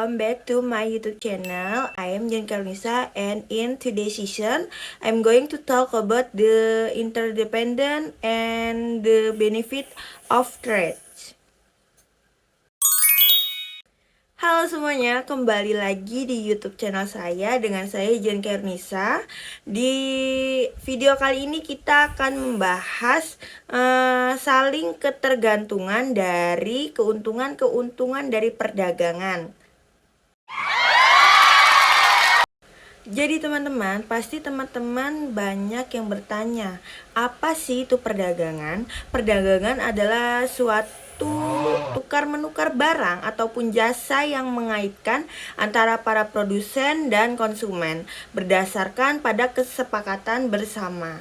welcome back to my YouTube channel. I am Jen Karnisa, and in today's session, I'm going to talk about the interdependent and the benefit of trade. Halo semuanya, kembali lagi di YouTube channel saya dengan saya Jen Karnisa. Di video kali ini kita akan membahas saling ketergantungan dari keuntungan dari perdagangan. Jadi teman-teman, pasti teman-teman banyak yang bertanya, apa sih itu perdagangan? Perdagangan adalah suatu tukar-menukar barang ataupun jasa yang mengaitkan antara para produsen dan konsumen berdasarkan pada kesepakatan bersama.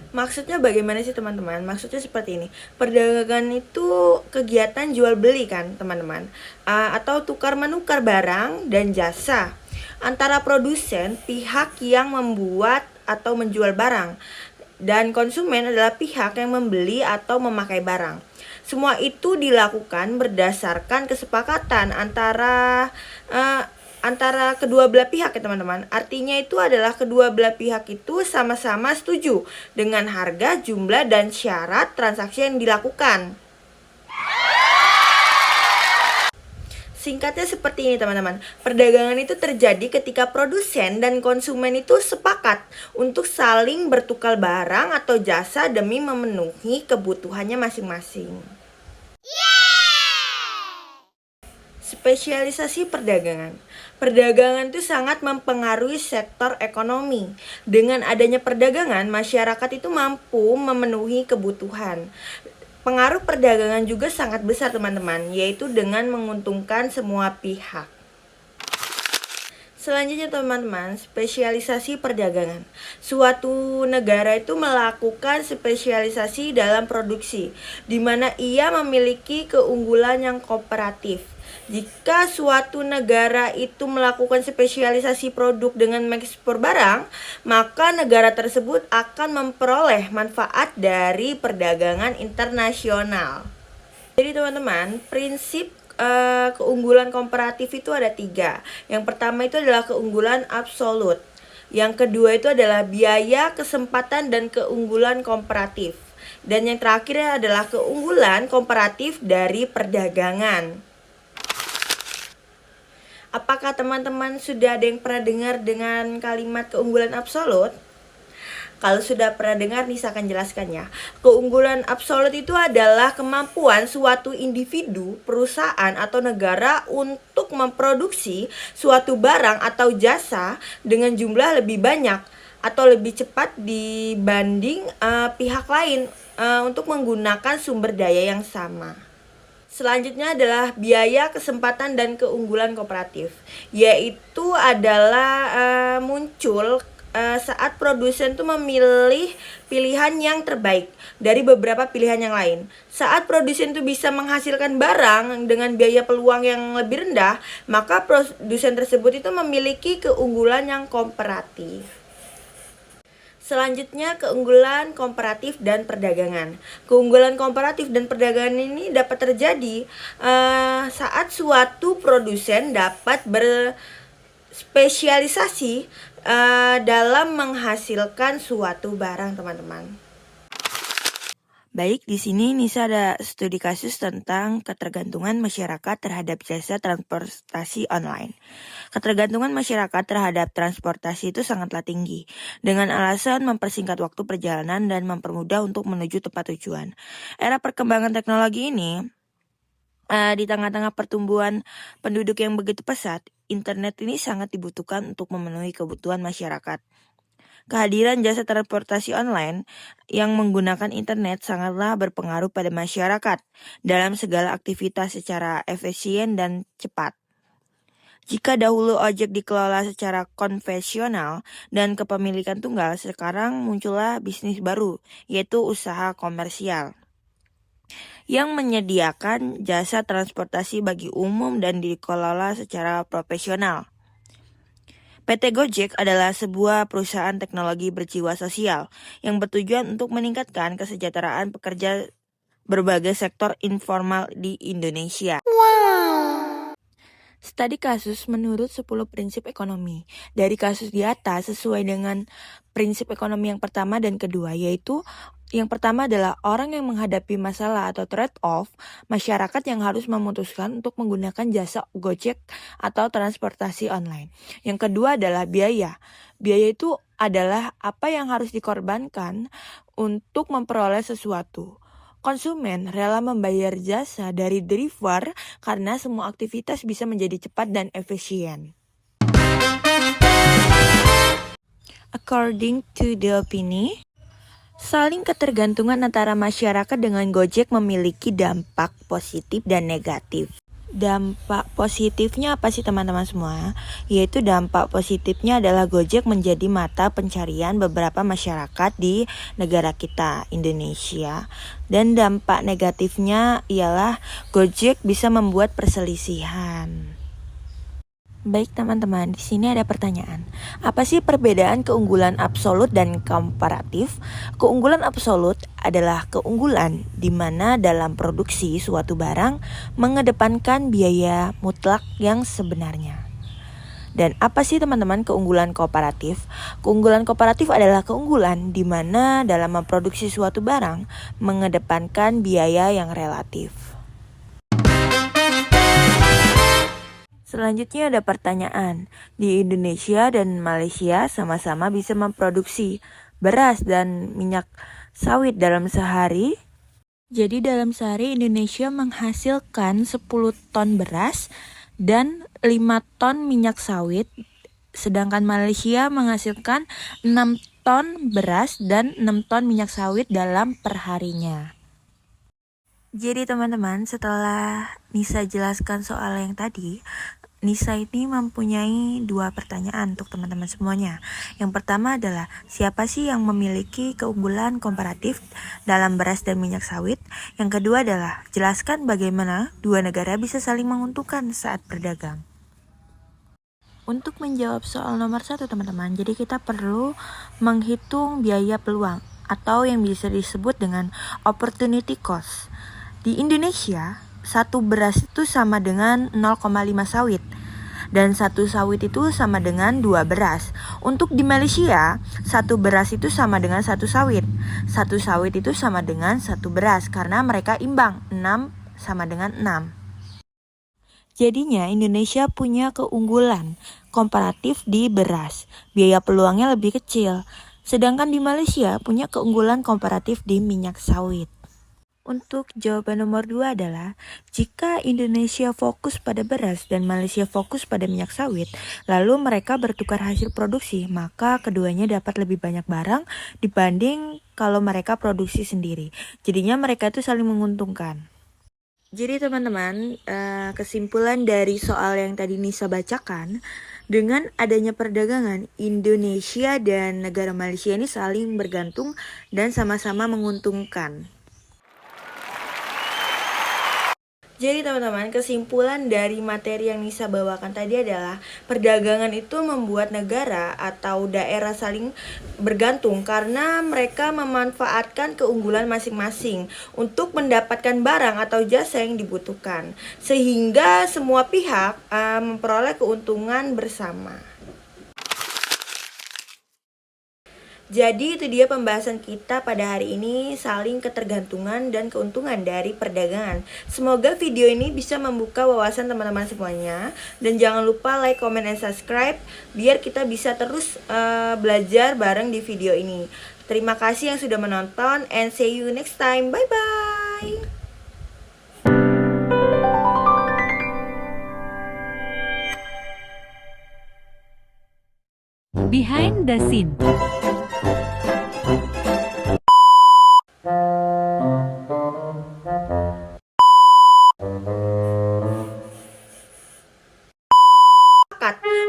Maksudnya bagaimana sih teman-teman? Maksudnya seperti ini. Perdagangan itu kegiatan jual beli kan teman-teman, atau tukar menukar barang dan jasa antara produsen, pihak yang membuat atau menjual barang, dan konsumen adalah pihak yang membeli atau memakai barang. Semua itu dilakukan berdasarkan kesepakatan antara kedua belah pihak ya teman-teman. Artinya itu adalah kedua belah pihak itu sama-sama setuju dengan harga, jumlah, dan syarat transaksi yang dilakukan. Singkatnya seperti ini teman-teman. Perdagangan itu terjadi ketika produsen dan konsumen itu sepakat untuk saling bertukar barang atau jasa demi memenuhi kebutuhannya masing-masing. Spesialisasi perdagangan. Perdagangan itu sangat mempengaruhi sektor ekonomi. Dengan adanya perdagangan, masyarakat itu mampu memenuhi kebutuhan. Pengaruh perdagangan juga sangat besar teman-teman, yaitu dengan menguntungkan semua pihak. Selanjutnya teman-teman, spesialisasi perdagangan. Suatu negara itu melakukan spesialisasi dalam produksi, di mana ia memiliki keunggulan yang komparatif. Jika suatu negara itu melakukan spesialisasi produk dengan mengekspor barang, maka negara tersebut akan memperoleh manfaat dari perdagangan internasional. Jadi teman-teman, prinsip keunggulan komparatif itu ada 3. Yang pertama itu adalah keunggulan absolut. Yang kedua itu adalah biaya, kesempatan, dan keunggulan komparatif. Dan yang terakhir adalah keunggulan komparatif dari perdagangan. Apakah teman-teman sudah ada yang pernah dengar dengan kalimat keunggulan absolut? Kalau sudah pernah dengar nih saya akan jelaskan ya. Keunggulan absolut itu adalah kemampuan suatu individu, perusahaan, atau negara untuk memproduksi suatu barang atau jasa dengan jumlah lebih banyak atau lebih cepat dibanding pihak lain untuk menggunakan sumber daya yang sama. Selanjutnya adalah biaya, kesempatan, dan keunggulan kooperatif, yaitu adalah muncul saat produsen itu memilih pilihan yang terbaik dari beberapa pilihan yang lain. Saat produsen itu bisa menghasilkan barang dengan biaya peluang yang lebih rendah, maka produsen tersebut itu memiliki keunggulan yang komparatif. Selanjutnya keunggulan komparatif dan perdagangan. Keunggulan komparatif dan perdagangan ini dapat terjadi saat suatu produsen dapat berspesialisasi dalam menghasilkan suatu barang teman-teman. Baik, di sini Nisa ada studi kasus tentang ketergantungan masyarakat terhadap jasa transportasi online. Ketergantungan masyarakat terhadap transportasi itu sangatlah tinggi, dengan alasan mempersingkat waktu perjalanan dan mempermudah untuk menuju tempat tujuan. Era perkembangan teknologi ini, di tengah-tengah pertumbuhan penduduk yang begitu pesat, internet ini sangat dibutuhkan untuk memenuhi kebutuhan masyarakat. Kehadiran jasa transportasi online yang menggunakan internet sangatlah berpengaruh pada masyarakat dalam segala aktivitas secara efisien dan cepat. Jika dahulu ojek dikelola secara konvensional dan kepemilikan tunggal, sekarang muncullah bisnis baru, yaitu usaha komersial yang menyediakan jasa transportasi bagi umum dan dikelola secara profesional. PT Gojek adalah sebuah perusahaan teknologi berjiwa sosial yang bertujuan untuk meningkatkan kesejahteraan pekerja berbagai sektor informal di Indonesia. Studi kasus menurut 10 prinsip ekonomi. Dari kasus di atas sesuai dengan prinsip ekonomi yang pertama dan kedua, yaitu yang pertama adalah orang yang menghadapi masalah atau trade-off, masyarakat yang harus memutuskan untuk menggunakan jasa Gojek atau transportasi online. Yang kedua adalah biaya. Biaya itu adalah apa yang harus dikorbankan untuk memperoleh sesuatu. Konsumen rela membayar jasa dari driver karena semua aktivitas bisa menjadi cepat dan efisien. According to the opinion, saling ketergantungan antara masyarakat dengan Gojek memiliki dampak positif dan negatif. Dampak positifnya apa sih teman-teman semua? Yaitu dampak positifnya adalah Gojek menjadi mata pencarian beberapa masyarakat di negara kita, Indonesia. Dan dampak negatifnya ialah Gojek bisa membuat perselisihan. Baik teman-teman, di sini ada pertanyaan. Apa sih perbedaan keunggulan absolut dan komparatif? Keunggulan absolut adalah keunggulan di mana dalam produksi suatu barang mengedepankan biaya mutlak yang sebenarnya. Dan apa sih teman-teman keunggulan komparatif? Keunggulan komparatif adalah keunggulan di mana dalam memproduksi suatu barang mengedepankan biaya yang relatif. Selanjutnya ada pertanyaan. Di Indonesia dan Malaysia sama-sama bisa memproduksi beras dan minyak sawit dalam sehari. Jadi dalam sehari Indonesia menghasilkan 10 ton beras dan 5 ton minyak sawit. Sedangkan Malaysia menghasilkan 6 ton beras dan 6 ton minyak sawit dalam perharinya. Jadi teman-teman, setelah Nisa jelaskan soal yang tadi, Nisa ini mempunyai 2 pertanyaan untuk teman-teman semuanya. Yang pertama adalah, siapa sih yang memiliki keunggulan komparatif dalam beras dan minyak sawit? Yang kedua adalah, jelaskan bagaimana dua negara bisa saling menguntungkan saat berdagang. Untuk menjawab soal nomor 1 teman-teman, jadi kita perlu menghitung biaya peluang atau yang bisa disebut dengan opportunity cost. Di Indonesia, 1 beras itu sama dengan 0,5 sawit. Dan 1 sawit itu sama dengan 2 beras. Untuk di Malaysia, 1 beras itu sama dengan 1 sawit. 1 sawit itu sama dengan 1 beras karena mereka imbang, 6 sama dengan 6. Jadinya Indonesia punya keunggulan komparatif di beras. Biaya peluangnya lebih kecil. Sedangkan di Malaysia punya keunggulan komparatif di minyak sawit. Untuk jawaban nomor 2 adalah, jika Indonesia fokus pada beras dan Malaysia fokus pada minyak sawit, lalu mereka bertukar hasil produksi, maka keduanya dapat lebih banyak barang dibanding kalau mereka produksi sendiri. Jadinya mereka itu saling menguntungkan. Jadi teman-teman, kesimpulan dari soal yang tadi Nisa bacakan, dengan adanya perdagangan, Indonesia dan negara Malaysia ini saling bergantung dan sama-sama menguntungkan. Jadi teman-teman, kesimpulan dari materi yang Nisa bawakan tadi adalah perdagangan itu membuat negara atau daerah saling bergantung karena mereka memanfaatkan keunggulan masing-masing untuk mendapatkan barang atau jasa yang dibutuhkan, sehingga semua pihak memperoleh keuntungan bersama. Jadi itu dia pembahasan kita pada hari ini, saling ketergantungan dan keuntungan dari perdagangan. Semoga video ini bisa membuka wawasan teman-teman semuanya. Dan jangan lupa like, comment, dan subscribe biar kita bisa terus belajar bareng di video ini. Terima kasih yang sudah menonton and see you next time. Bye-bye. Behind the scene.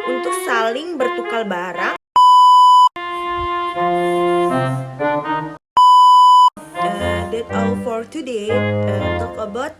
Untuk saling bertukar barang. That's all for today. Talk about